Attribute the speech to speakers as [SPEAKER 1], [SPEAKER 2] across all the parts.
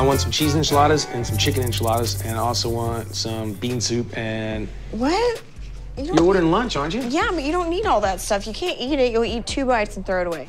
[SPEAKER 1] I want some cheese enchiladas and some chicken enchiladas, and I also want some bean soup and...
[SPEAKER 2] What?
[SPEAKER 1] You're ordering lunch, aren't you?
[SPEAKER 2] Yeah, but you don't need all that stuff. You can't eat it. You'll eat 2 bites and throw it away.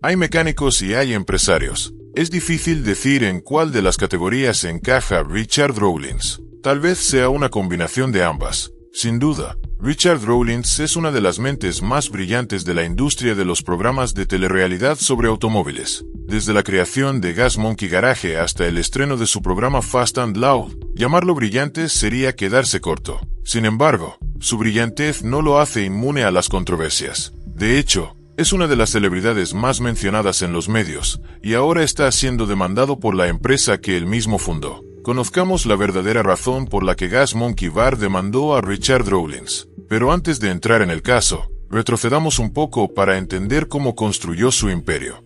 [SPEAKER 3] Hay mecánicos y hay empresarios. Es difícil decir en cuál de las categorías encaja Richard Rawlings. Tal vez sea una combinación de ambas. Sin duda, Richard Rawlings es una de las mentes más brillantes de la industria de los programas de telerrealidad sobre automóviles. Desde la creación de Gas Monkey Garage hasta el estreno de su programa Fast and Loud, llamarlo brillante sería quedarse corto. Sin embargo, su brillantez no lo hace inmune a las controversias. De hecho, es una de las celebridades más mencionadas en los medios, y ahora está siendo demandado por la empresa que él mismo fundó. Conozcamos la verdadera razón por la que Gas Monkey Bar demandó a Richard Rawlings. Pero antes de entrar en el caso, retrocedamos un poco para entender cómo construyó su imperio.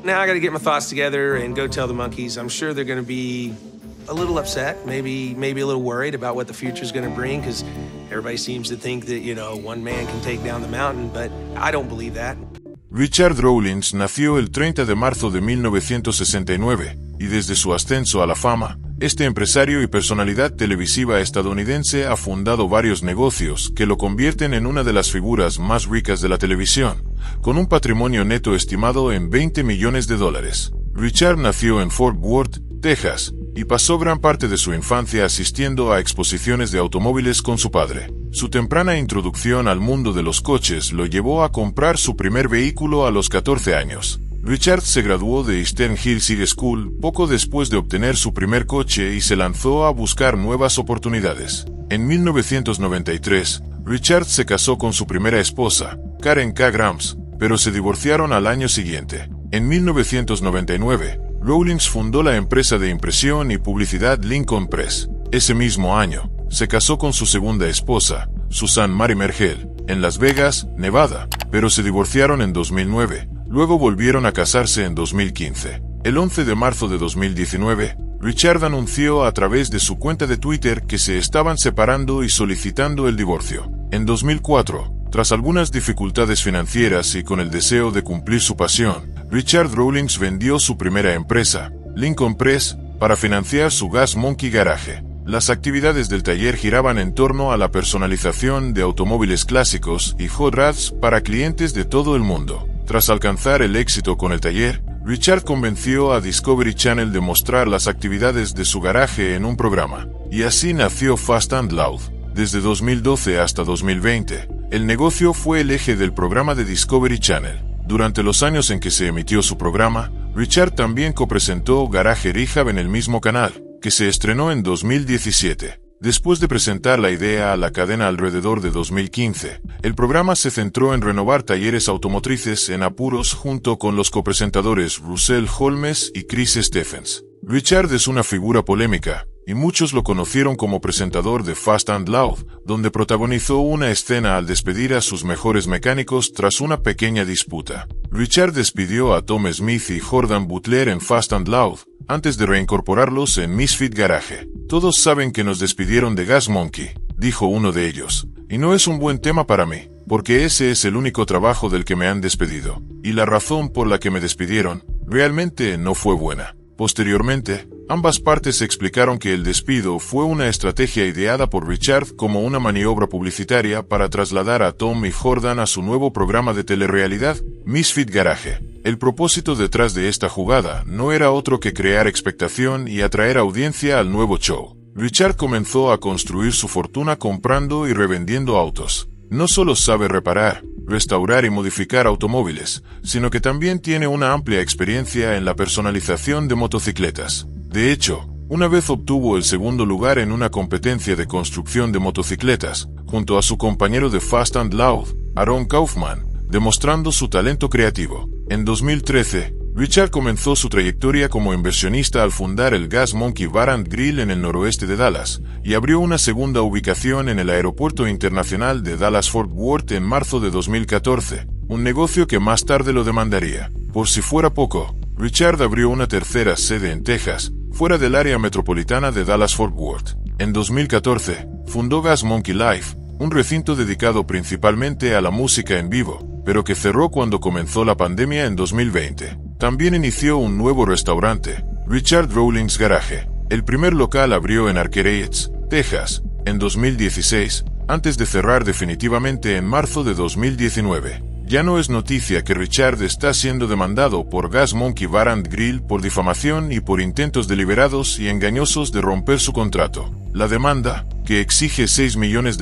[SPEAKER 1] Now I gotta get my thoughts together and go tell the monkeys. I'm sure they're gonna be a little upset, maybe a little worried about what the future's gonna bring, because everybody seems to think that, one man can take down the mountain, but I don't believe that.
[SPEAKER 3] Richard Rawlings nació el 30 de marzo de 1969, y desde su ascenso a la fama, este empresario y personalidad televisiva estadounidense ha fundado varios negocios que lo convierten en una de las figuras más ricas de la televisión, con un patrimonio neto estimado en $20 millones. Richard nació en Fort Worth, Texas, y pasó gran parte de su infancia asistiendo a exposiciones de automóviles con su padre. Su temprana introducción al mundo de los coches lo llevó a comprar su primer vehículo a los 14 años. Richard se graduó de Eastern Hills High School poco después de obtener su primer coche y se lanzó a buscar nuevas oportunidades. En 1993, Richard se casó con su primera esposa, Karen K. Grams, pero se divorciaron al año siguiente. En 1999, Rawlings fundó la empresa de impresión y publicidad Lincoln Press. Ese mismo año, se casó con su segunda esposa, Susan Mary Mergel, en Las Vegas, Nevada, pero se divorciaron en 2009. Luego volvieron a casarse en 2015. El 11 de marzo de 2019, Richard anunció a través de su cuenta de Twitter que se estaban separando y solicitando el divorcio. En 2004, tras algunas dificultades financieras y con el deseo de cumplir su pasión, Richard Rawlings vendió su primera empresa, Lincoln Press, para financiar su Gas Monkey Garage. Las actividades del taller giraban en torno a la personalización de automóviles clásicos y hot rods para clientes de todo el mundo. Tras alcanzar el éxito con el taller, Richard convenció a Discovery Channel de mostrar las actividades de su garaje en un programa, y así nació Fast and Loud. Desde 2012 hasta 2020, el negocio fue el eje del programa de Discovery Channel. Durante los años en que se emitió su programa, Richard también copresentó Garage Rehab en el mismo canal, que se estrenó en 2017. Después de presentar la idea a la cadena alrededor de 2015, el programa se centró en renovar talleres automotrices en apuros junto con los copresentadores Russell Holmes y Chris Stephens. Richard es una figura polémica, y muchos lo conocieron como presentador de Fast and Loud, donde protagonizó una escena al despedir a sus mejores mecánicos tras una pequeña disputa. Richard despidió a Tom Smith y Jordan Butler en Fast and Loud, antes de reincorporarlos en Misfit Garage. Todos saben que nos despidieron de Gas Monkey, dijo uno de ellos, y no es un buen tema para mí, porque ese es el único trabajo del que me han despedido, y la razón por la que me despidieron, realmente no fue buena. Posteriormente, ambas partes explicaron que el despido fue una estrategia ideada por Richard como una maniobra publicitaria para trasladar a Tom y Jordan a su nuevo programa de telerrealidad, Misfit Garage. El propósito detrás de esta jugada no era otro que crear expectación y atraer audiencia al nuevo show. Richard comenzó a construir su fortuna comprando y revendiendo autos. No solo sabe reparar, restaurar y modificar automóviles, sino que también tiene una amplia experiencia en la personalización de motocicletas. De hecho, una vez obtuvo el segundo lugar en una competencia de construcción de motocicletas, junto a su compañero de Fast and Loud, Aaron Kaufman, demostrando su talento creativo. En 2013, Richard comenzó su trayectoria como inversionista al fundar el Gas Monkey Bar and Grill en el noroeste de Dallas, y abrió una segunda ubicación en el Aeropuerto Internacional de Dallas-Fort Worth en marzo de 2014, un negocio que más tarde lo demandaría. Por si fuera poco, Richard abrió una tercera sede en Texas, fuera del área metropolitana de Dallas-Fort Worth. En 2014, fundó Gas Monkey Live, un recinto dedicado principalmente a la música en vivo, pero que cerró cuando comenzó la pandemia en 2020. También inició un nuevo restaurante, Richard Rawlings Garage. El primer local abrió en Arcarates, Texas, en 2016, antes de cerrar definitivamente en marzo de 2019. Ya no es noticia que Richard está siendo demandado por Gas Monkey Bar and Grill por difamación y por intentos deliberados y engañosos de romper su contrato. La demanda, que exige $6 millones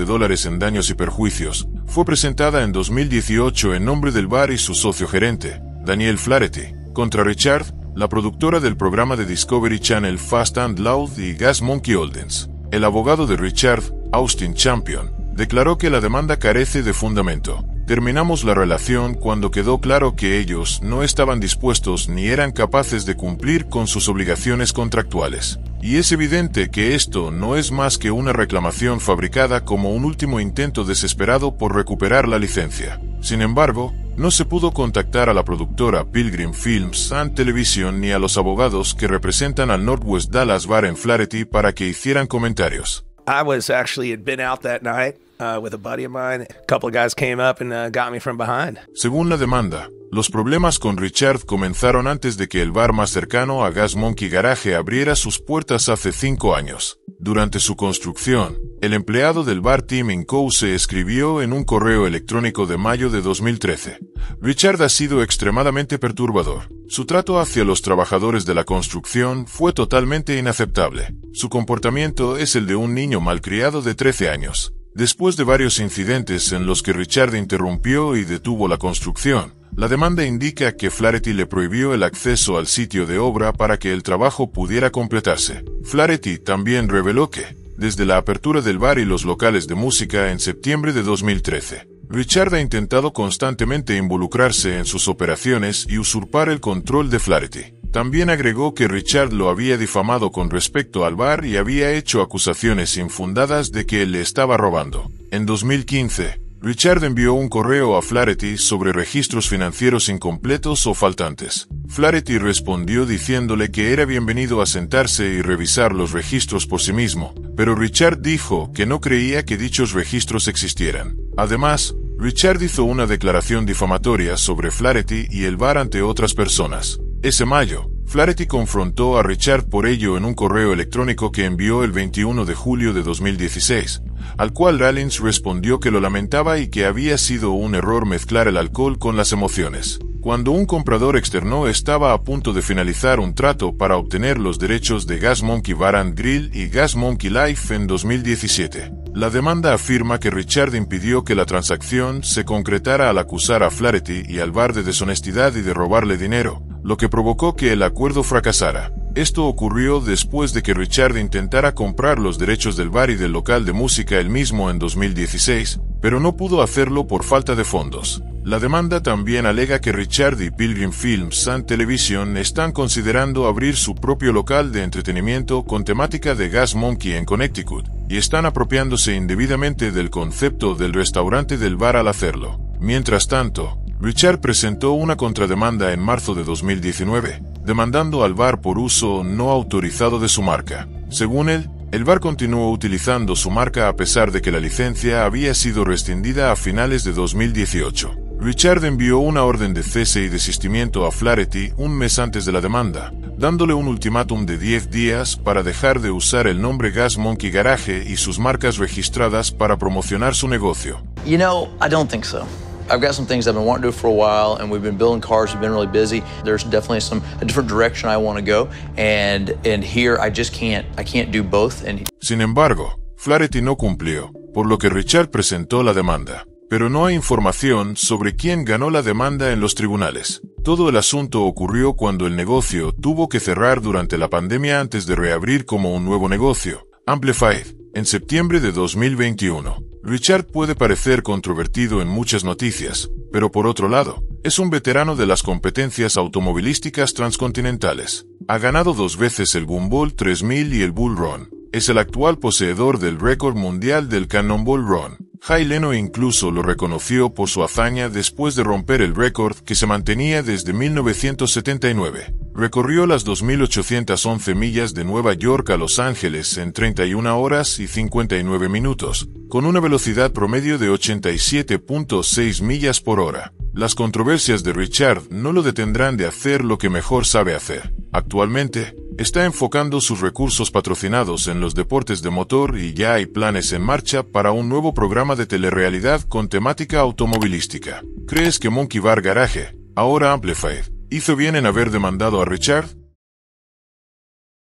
[SPEAKER 3] en daños y perjuicios, fue presentada en 2018 en nombre del bar y su socio gerente, Daniel Flaherty, contra Richard, la productora del programa de Discovery Channel Fast and Loud y Gas Monkey Holdings. El abogado de Richard, Austin Champion, declaró que la demanda carece de fundamento. Terminamos la relación cuando quedó claro que ellos no estaban dispuestos ni eran capaces de cumplir con sus obligaciones contractuales. Y es evidente que esto no es más que una reclamación fabricada como un último intento desesperado por recuperar la licencia. Sin embargo, no se pudo contactar a la productora Pilgrim Films and Television ni a los abogados que representan al Northwest Dallas Bar en Flaherty para que hicieran comentarios.
[SPEAKER 1] I had been out that night with a buddy of mine. A couple of guys came up and got me from behind.
[SPEAKER 3] Según la demanda, los problemas con Richard comenzaron antes de que el bar más cercano a Gas Monkey Garage abriera sus puertas hace 5 años. Durante su construcción, el empleado del bar Tim Incouse escribió en un correo electrónico de mayo de 2013: Richard ha sido extremadamente perturbador. Su trato hacia los trabajadores de la construcción fue totalmente inaceptable. Su comportamiento es el de un niño malcriado de 13 años. Después de varios incidentes en los que Richard interrumpió y detuvo la construcción, la demanda indica que Flaherty le prohibió el acceso al sitio de obra para que el trabajo pudiera completarse. Flaherty también reveló que, desde la apertura del bar y los locales de música en septiembre de 2013, Richard ha intentado constantemente involucrarse en sus operaciones y usurpar el control de Flaherty. También agregó que Richard lo había difamado con respecto al bar y había hecho acusaciones infundadas de que él le estaba robando. En 2015, Richard envió un correo a Flaherty sobre registros financieros incompletos o faltantes. Flaherty respondió diciéndole que era bienvenido a sentarse y revisar los registros por sí mismo, pero Richard dijo que no creía que dichos registros existieran. Además, Richard hizo una declaración difamatoria sobre Flaherty y el bar ante otras personas. Ese mayo, Flaherty confrontó a Richard por ello en un correo electrónico que envió el 21 de julio de 2016, al cual Rawlings respondió que lo lamentaba y que había sido un error mezclar el alcohol con las emociones. Cuando un comprador externo estaba a punto de finalizar un trato para obtener los derechos de Gas Monkey Bar and Grill y Gas Monkey Life en 2017. La demanda afirma que Richard impidió que la transacción se concretara al acusar a Flaherty y al bar de deshonestidad y de robarle dinero, lo que provocó que el acuerdo fracasara. Esto ocurrió después de que Richard intentara comprar los derechos del bar y del local de música él mismo en 2016, pero no pudo hacerlo por falta de fondos. La demanda también alega que Richard y Pilgrim Films and Television están considerando abrir su propio local de entretenimiento con temática de Gas Monkey en Connecticut, y están apropiándose indebidamente del concepto del restaurante del bar al hacerlo. Mientras tanto, Richard presentó una contrademanda en marzo de 2019, demandando al bar por uso no autorizado de su marca. Según él, el bar continuó utilizando su marca a pesar de que la licencia había sido rescindida a finales de 2018. Richard envió una orden de cese y desistimiento a Flaherty un mes antes de la demanda, dándole un ultimátum de 10 días para dejar de usar el nombre Gas Monkey Garage y sus marcas registradas para promocionar su negocio.
[SPEAKER 4] You know, I don't think so. I've got some things I've been wanting to do for a while, and we've been building cars. We've been really busy. There's definitely a different direction I want to go, and here I just can't do both.
[SPEAKER 3] Sin embargo, Flaherty no cumplió, por lo que Richard presentó la demanda. Pero no hay información sobre quién ganó la demanda en los tribunales. Todo el asunto ocurrió cuando el negocio tuvo que cerrar durante la pandemia antes de reabrir como un nuevo negocio, Amplified, en septiembre de 2021. Richard puede parecer controvertido en muchas noticias, pero por otro lado, es un veterano de las competencias automovilísticas transcontinentales. Ha ganado 2 veces el Gumball 3000 y el Bull Run. Es el actual poseedor del récord mundial del Cannonball Run. Jay Leno incluso lo reconoció por su hazaña después de romper el récord que se mantenía desde 1979. Recorrió las 2.811 millas de Nueva York a Los Ángeles en 31 horas y 59 minutos, con una velocidad promedio de 87.6 millas por hora. Las controversias de Richard no lo detendrán de hacer lo que mejor sabe hacer. Actualmente, está enfocando sus recursos patrocinados en los deportes de motor y ya hay planes en marcha para un nuevo programa de telerrealidad con temática automovilística. ¿Crees que Monkey Bar Garage, ahora Amplified, hizo bien en haber demandado a Richard?